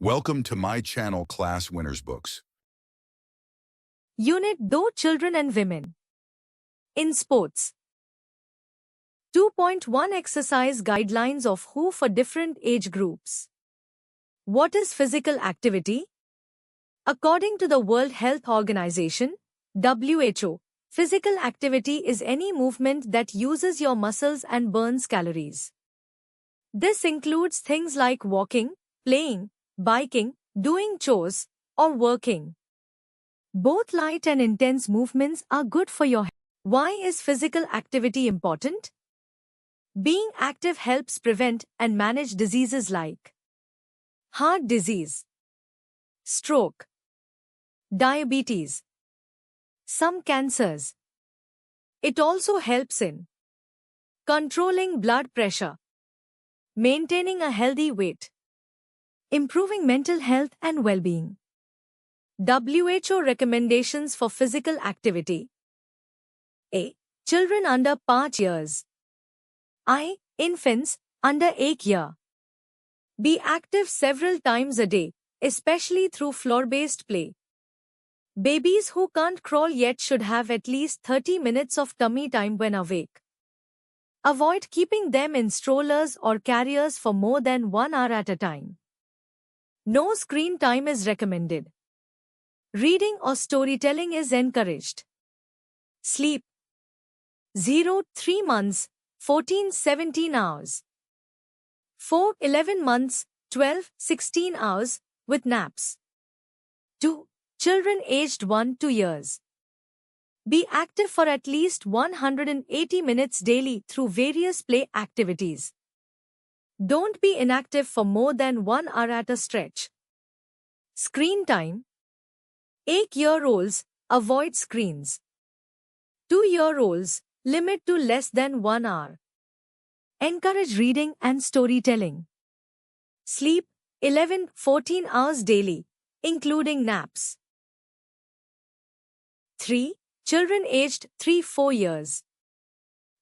Welcome to my channel Class Winners Books. Unit 2 Children and Women. In sports. 2.1 Exercise guidelines of WHO for different age groups. What is physical activity? According to the World Health Organization, WHO, physical activity is any movement that uses your muscles and burns calories. This includes things like walking, playing, biking, doing chores, or working. Both light and intense movements are good for your health. Why is physical activity important? Being active helps prevent and manage diseases like heart disease, stroke, diabetes, some cancers. It also helps in controlling blood pressure, maintaining a healthy weight, improving mental health and well-being. WHO recommendations for physical activity. A. Children under 5 years. I. Infants under 8 years. Be active several times a day, especially through floor-based play. Babies who can't crawl yet should have at least 30 minutes of tummy time when awake. Avoid keeping them in strollers or carriers for more than 1 hour at a time. No screen time is recommended. Reading or storytelling is encouraged. Sleep. 0-3 months, 14-17 hours. 4-11 months, 12-16 hours, with naps. 2. Children aged 1-2 years. Be active for at least 180 minutes daily through various play activities. Don't be inactive for more than 1 hour at a stretch. Screen time. 8-year-olds, avoid screens. 2-year-olds, limit to less than 1 hour. Encourage reading and storytelling. Sleep, 11-14 hours daily, including naps. 3. Children aged 3-4 years.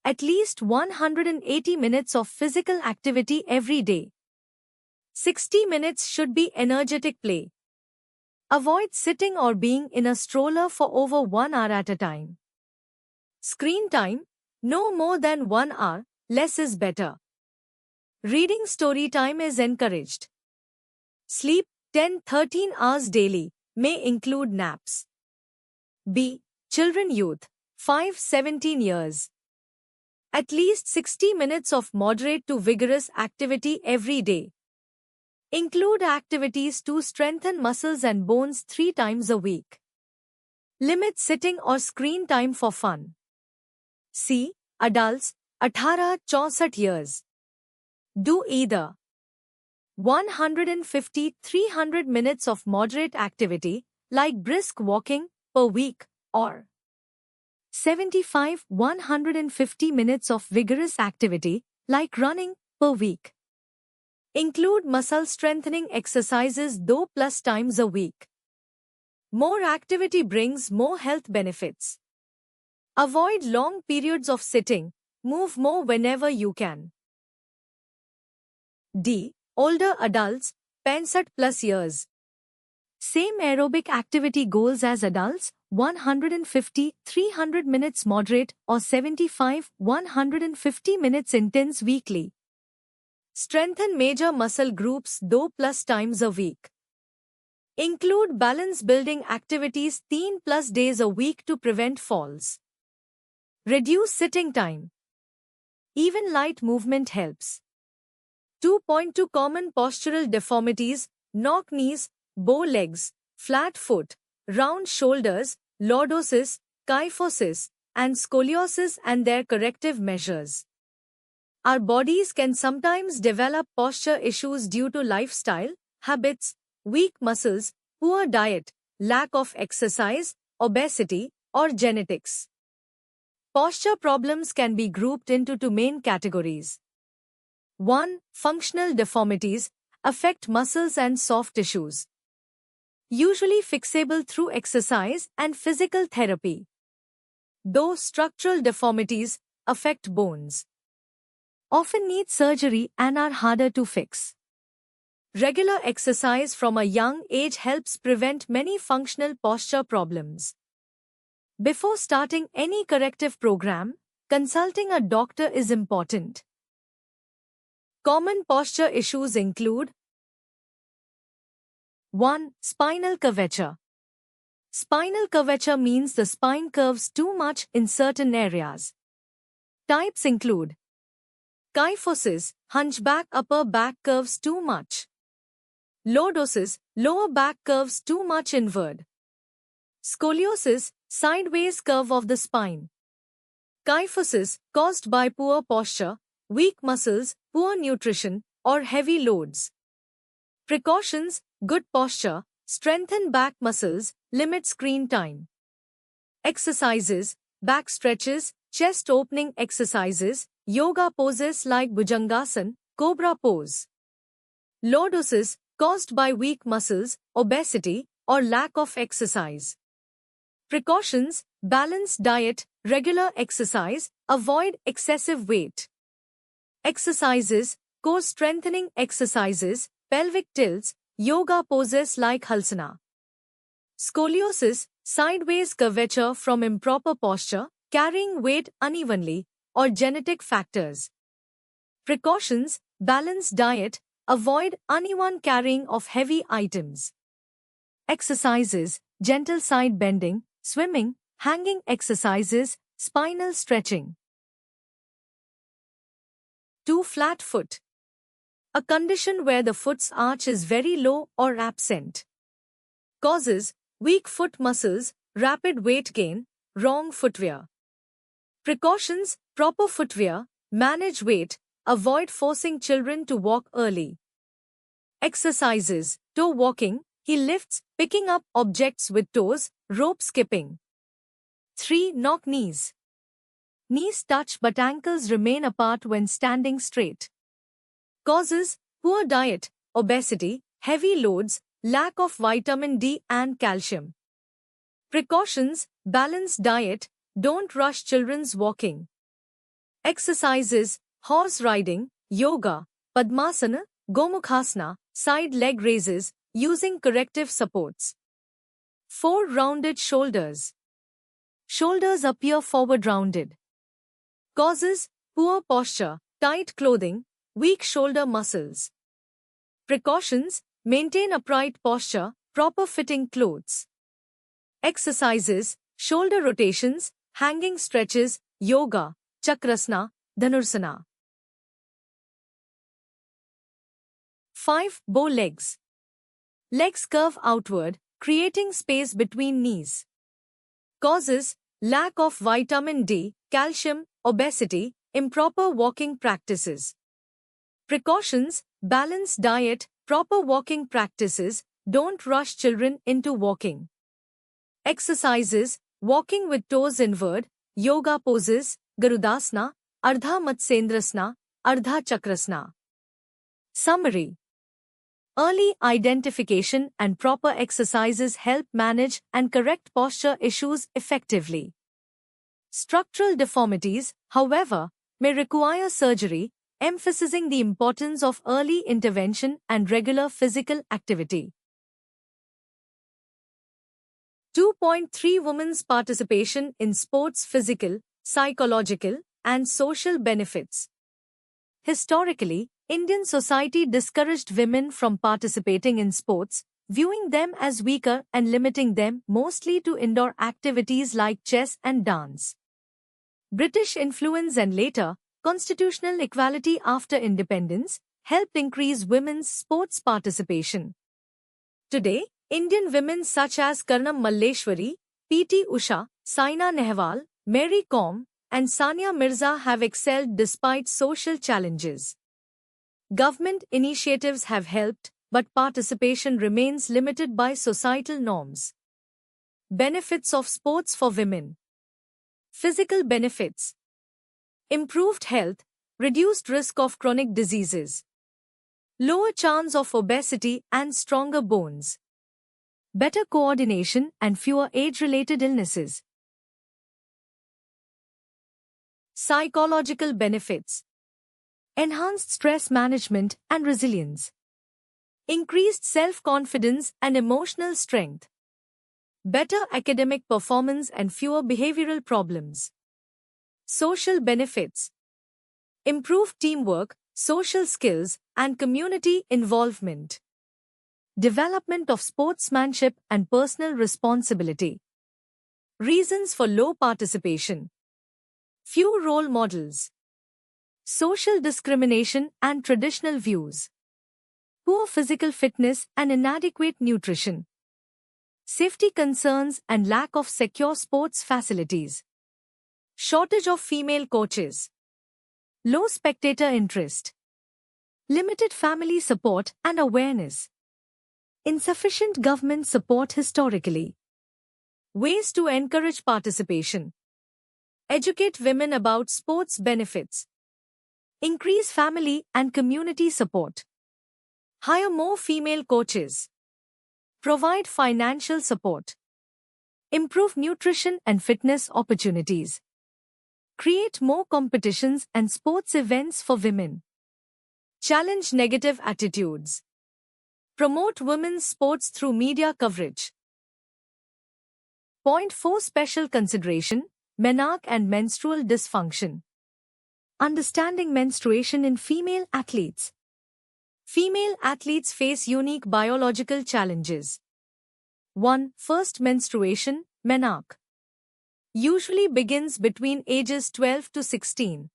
At least 180 minutes of physical activity every day. 60 minutes should be energetic play. Avoid sitting or being in a stroller for over 1 hour at a time. Screen time, no more than 1 hour, less is better. Reading story time is encouraged. Sleep, 10-13 hours daily, may include naps. B. Children youth, 5-17 years. At least 60 minutes of moderate to vigorous activity every day. Include activities to strengthen muscles and bones 3 times a week. Limit sitting or screen time for fun. C. Adults, 18-64 years. Do either 150-300 minutes of moderate activity, like brisk walking, per week, or 75-150 minutes of vigorous activity, like running, per week. Include muscle strengthening exercises though plus times a week. More activity brings more health benefits. Avoid long periods of sitting, move more whenever you can. D. Older adults, 65+ years. Same aerobic activity goals as adults, 150-300 minutes moderate or 75-150 minutes intense weekly. Strengthen major muscle groups though plus times a week. Include balance building activities 3+ days a week to prevent falls. Reduce sitting time. Even light movement helps. 2.2 Common postural deformities, knock knees, bow legs, flat foot, round shoulders, lordosis, kyphosis, and scoliosis and their corrective measures. Our bodies can sometimes develop posture issues due to lifestyle, habits, weak muscles, poor diet, lack of exercise, obesity, or genetics. Posture problems can be grouped into 2 main categories. 1. Functional deformities affect muscles and soft tissues. Usually fixable through exercise and physical therapy. Though structural deformities affect bones. Often need surgery and are harder to fix. Regular exercise from a young age helps prevent many functional posture problems. Before starting any corrective program, consulting a doctor is important. Common posture issues include 1. Spinal curvature. Spinal curvature means the spine curves too much in certain areas. Types include kyphosis, hunchback, upper back curves too much. Lordosis, lower back curves too much inward. Scoliosis, sideways curve of the spine. Kyphosis, caused by poor posture, weak muscles, poor nutrition, or heavy loads. Precautions: good posture, strengthen back muscles, limit screen time. Exercises: back stretches, chest opening exercises, yoga poses like Bhujangasana, cobra pose. Lordosis, caused by weak muscles, obesity, or lack of exercise. Precautions: balanced diet, regular exercise, avoid excessive weight. Exercises: core strengthening exercises, pelvic tilts, yoga poses like Halsana. Scoliosis, sideways curvature from improper posture, carrying weight unevenly, or genetic factors. Precautions: balanced diet, avoid uneven carrying of heavy items. Exercises: gentle side bending, swimming, hanging exercises, spinal stretching. 2. Flat foot. A condition where the foot's arch is very low or absent. Causes: weak foot muscles, rapid weight gain, wrong footwear. Precautions: proper footwear, manage weight, avoid forcing children to walk early. Exercises: toe walking, heel lifts, picking up objects with toes, rope skipping. 3. Knock knees. Knees touch but ankles remain apart when standing straight. Causes: poor diet, obesity, heavy loads, lack of vitamin D and calcium. Precautions: balanced diet, don't rush children's walking. Exercises: horse riding, yoga, Padmasana, Gomukhasana, side leg raises, using corrective supports. 4. Rounded shoulders. Shoulders appear forward rounded. Causes: poor posture, tight clothing, weak shoulder muscles. Precautions: maintain upright posture, proper fitting clothes. Exercises: shoulder rotations, hanging stretches, yoga, chakrasana, dhanursana. 5. Bow legs. Legs curve outward, creating space between knees. Causes: lack of vitamin D, calcium, obesity, improper walking practices. Precautions: balanced diet, proper walking practices, don't rush children into walking. Exercises: walking with toes inward, yoga poses, Garudasana, Ardha Matsyendrasana, Ardha Chakrasana. Summary: early identification and proper exercises help manage and correct posture issues effectively. Structural deformities, however, may require surgery, emphasizing the importance of early intervention and regular physical activity. 2.3 Women's participation in sports: physical, psychological, and social benefits. Historically, Indian society discouraged women from participating in sports, viewing them as weaker and limiting them mostly to indoor activities like chess and dance. British influence and later, constitutional equality after independence, helped increase women's sports participation. Today, Indian women such as Karnam Malleshwari, P.T. Usha, Saina Nehwal, Mary Kom, and Sania Mirza have excelled despite social challenges. Government initiatives have helped, but participation remains limited by societal norms. Benefits of sports for women. Physical benefits: improved health, reduced risk of chronic diseases, lower chance of obesity and stronger bones, better coordination and fewer age-related illnesses. Psychological benefits: enhanced stress management and resilience, increased self-confidence and emotional strength, better academic performance and fewer behavioral problems. Social benefits: improved teamwork, social skills, and community involvement. Development of sportsmanship and personal responsibility. Reasons for low participation: few role models, social discrimination and traditional views, poor physical fitness and inadequate nutrition, safety concerns and lack of secure sports facilities, shortage of female coaches, low spectator interest, limited family support and awareness, insufficient government support historically. Ways to encourage participation: educate women about sports benefits, increase family and community support, hire more female coaches, provide financial support, improve nutrition and fitness opportunities, create more competitions and sports events for women, challenge negative attitudes, promote women's sports through media coverage. Point 4. Special consideration: menarche and menstrual dysfunction. Understanding menstruation in female athletes. Female athletes face unique biological challenges. 1. First menstruation, menarche. Usually begins between ages 12 to 16.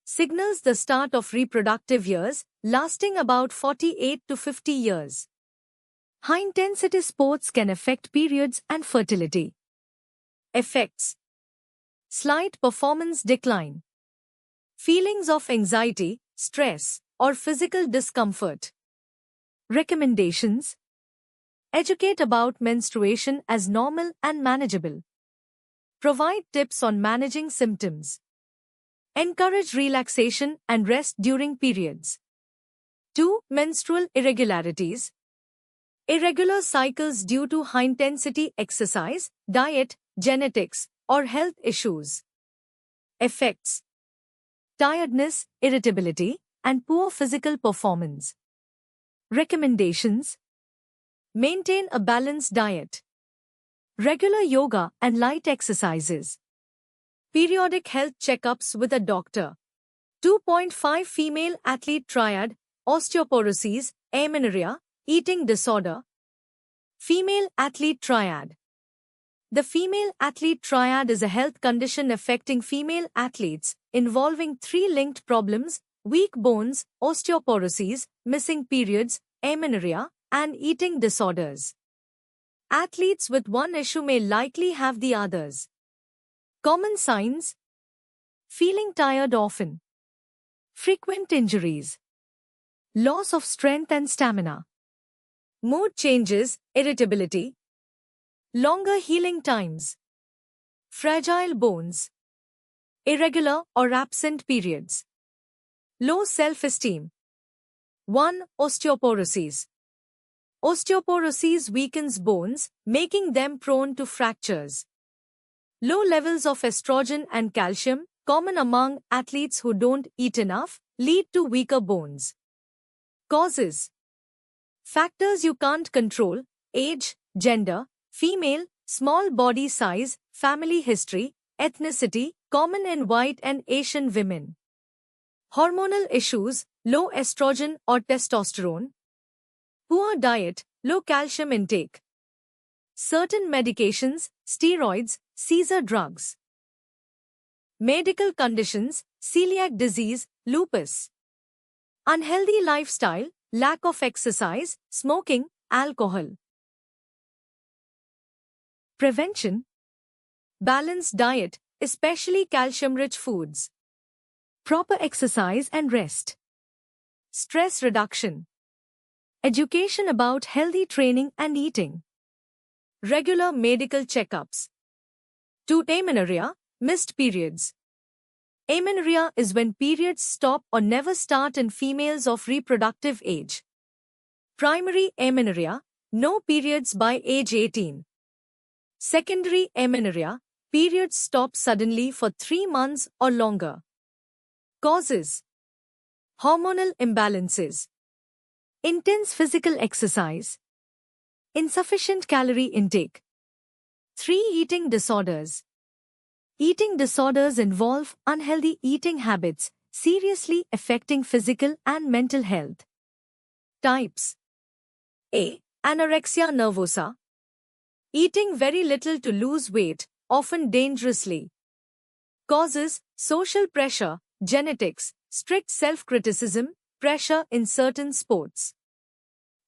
Signals the start of reproductive years, lasting about 48 to 50 years. High-intensity sports can affect periods and fertility. Effects: slight performance decline, feelings of anxiety, stress, or physical discomfort. Recommendations: educate about menstruation as normal and manageable. Provide tips on managing symptoms. Encourage relaxation and rest during periods. 2. Menstrual irregularities. Irregular cycles due to high-intensity exercise, diet, genetics, or health issues. Effects: tiredness, irritability, and poor physical performance. Recommendations: maintain a balanced diet, regular yoga and light exercises, periodic health checkups with a doctor. 2.5. Female athlete triad: osteoporosis, amenorrhea, eating disorder. Female athlete triad. The female athlete triad is a health condition affecting female athletes, involving 3 linked problems: weak bones, osteoporosis, missing periods, amenorrhea, and eating disorders. Athletes with one issue may likely have the others. Common signs: feeling tired often, frequent injuries, loss of strength and stamina, mood changes, irritability, longer healing times, fragile bones, irregular or absent periods, low self-esteem. 1. Osteoporosis. Osteoporosis weakens bones, making them prone to fractures. Low levels of estrogen and calcium, common among athletes who don't eat enough, lead to weaker bones. Causes: factors you can't control: age, gender, female, small body size, family history, ethnicity, common in white and Asian women. Hormonal issues: low estrogen or testosterone, poor diet, low calcium intake, certain medications, steroids, seizure drugs. Medical conditions: celiac disease, lupus. Unhealthy lifestyle: lack of exercise, smoking, alcohol. Prevention: balanced diet, especially calcium-rich foods. Proper exercise and rest. Stress reduction. Education about healthy training and eating. Regular medical checkups. 2. Amenorrhea, missed periods. Amenorrhea is when periods stop or never start in females of reproductive age. Primary amenorrhea, no periods by age 18. Secondary amenorrhea, periods stop suddenly for 3 months or longer. Causes: hormonal imbalances, Intense physical exercise. Insufficient calorie intake. 3. Eating disorders. Eating disorders involve unhealthy eating habits, seriously affecting physical and mental health. Types. A. Anorexia nervosa. Eating very little to lose weight, often dangerously. Causes: social pressure, genetics, strict self-criticism, pressure in certain sports.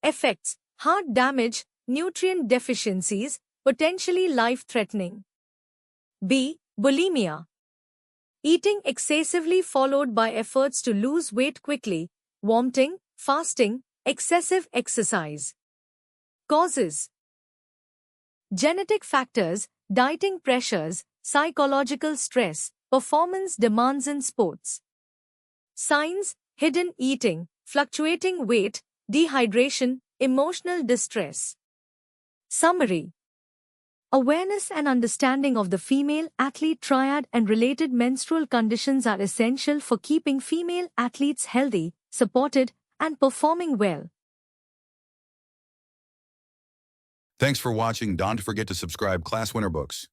Effects: heart damage, nutrient deficiencies, potentially life-threatening. B. Bulimia. Eating excessively followed by efforts to lose weight quickly, vomiting, fasting, excessive exercise. Causes: genetic factors, dieting pressures, psychological stress, performance demands in sports. Signs: hidden eating, fluctuating weight, dehydration, emotional distress. Summary. Awareness and understanding of the female athlete triad and related menstrual conditions are essential for keeping female athletes healthy, supported, and performing well. Thanks for watching. Don't forget to subscribe Class Winner Books.